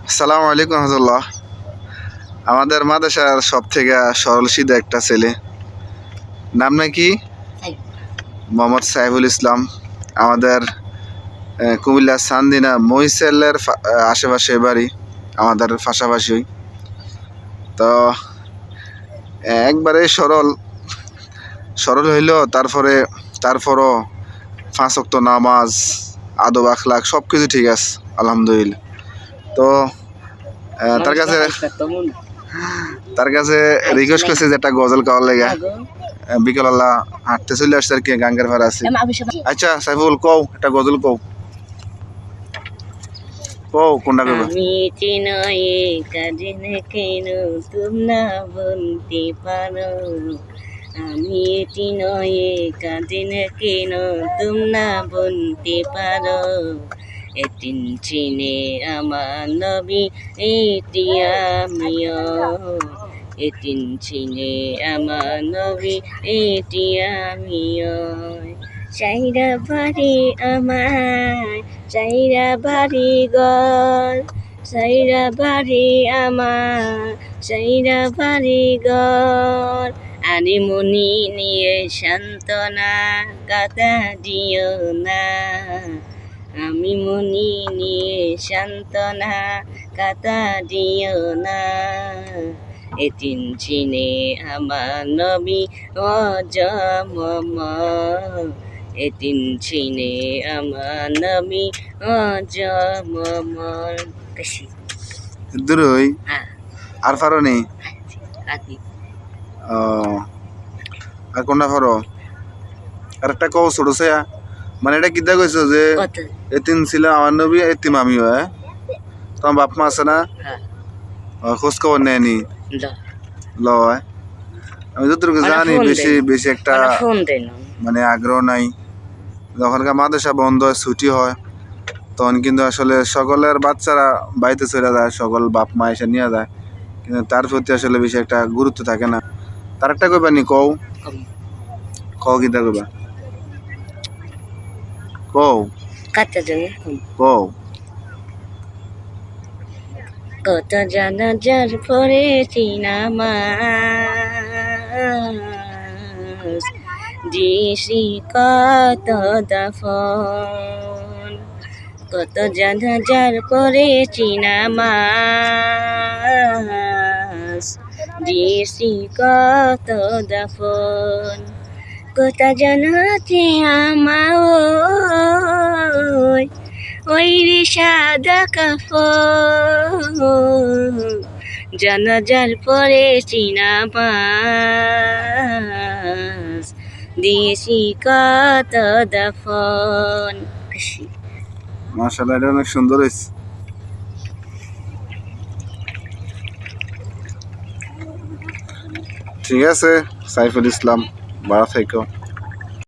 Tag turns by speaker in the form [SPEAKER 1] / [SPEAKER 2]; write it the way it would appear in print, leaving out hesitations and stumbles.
[SPEAKER 1] আসসালামু আলাইকুম রহমতুল্লাহ। আমাদের মাদ্রাসার সব থেকে সরল সিধা একটা ছেলে, নাম নাকি মোহাম্মদ সাইফুল ইসলাম। আমাদের কুমিল্লা চান্দিনা মহিষেলের আশেপাশে বাড়ি, আমাদের পাশাপাশি। তো একবারে সরল সরল হইলেও তারপরও 5 ওয়াক্ত নামাজ, আদব আখলাক সব কিছু ঠিক আছে আলহামদুলিল্লাহ। তো তার কাছে রিকোয়েস্ট করছে যে একটা গজল গাওয়ার লেগে। বিকেলবেলা হাঁটতে চলে আসছে আর কি, গাঙ্গের ভাড়া আছে। আচ্ছা সাইফুল, কও একটা গজল কও কোনটা কইবা?
[SPEAKER 2] আমি চিনয়ে কাজে কেন তুমি না বলতে পারো, আমি চিনয়ে কাজে কেন তুমি না বলতে পারো। এতিন চিনে আমার নবী এটি আমিও, এতিন চিনে আমার নবী এটি আমিও। চাইরা বাড়ি আমার, চাইরা বাড়ি ঘর, চাইরা বাড়ি আমার, চাইরা বাড়ি ঘর। আরে মনি নিয়ে সান্ত্বনা কাঁদা দিও না, আমি মনি নিয়ে সান্ত্বনা কাঁদা দিও না। এতিন চিনে আমার নবী অজমম, এতিন চিনে আমার নবী অজমম। বেশি
[SPEAKER 1] দূরই
[SPEAKER 2] হ্যাঁ
[SPEAKER 1] আর পারো নেই?
[SPEAKER 2] আদি
[SPEAKER 1] ও, আর কোনটা পারো? আর একটা কও ছোট ছায়া, মানে এটা কিতা কইছো যে
[SPEAKER 2] কত
[SPEAKER 1] এতিম ছিল আমার নবী, এতিম আমিও। তোমার বাপ মা আছে না?
[SPEAKER 2] হ্যাঁ
[SPEAKER 1] খোঁজ খবর নেয়নি? লয়, আমি যতটুকু জানি বেশি একটা
[SPEAKER 2] ফোন দেন
[SPEAKER 1] মানে আগ্রহ নাই। যখনকার মাদ্রাসা বন্ধ হয়, ছুটি হয়, তখন কিন্তু আসলে সকলের বাচ্চারা বাড়িতে চলে যায়, সকল বাপ মা এসে নিয়ে যায়, কিন্তু তার প্রতি আসলে বেশি একটা গুরুত্ব থাকে না। তার একটা কইবা নি? কও কও কিতা কইবা? কও
[SPEAKER 2] কাটা জন
[SPEAKER 1] কও।
[SPEAKER 2] কত জানাজার পরে নামাজ দিছি, কত দাফন। কত জানাজার পরে নামাজ দিছি, কত দাফন। কত জানাতে আমার ওই রে সাদা কাফন, জানাজার পরে নামাজ দিয়েছি, কত দাফন।
[SPEAKER 1] মাশাআল্লাহ, এটা অনেক সুন্দর হয়েছে। ঠিক আছে সাইফুল ইসলাম, ভালো থেকো।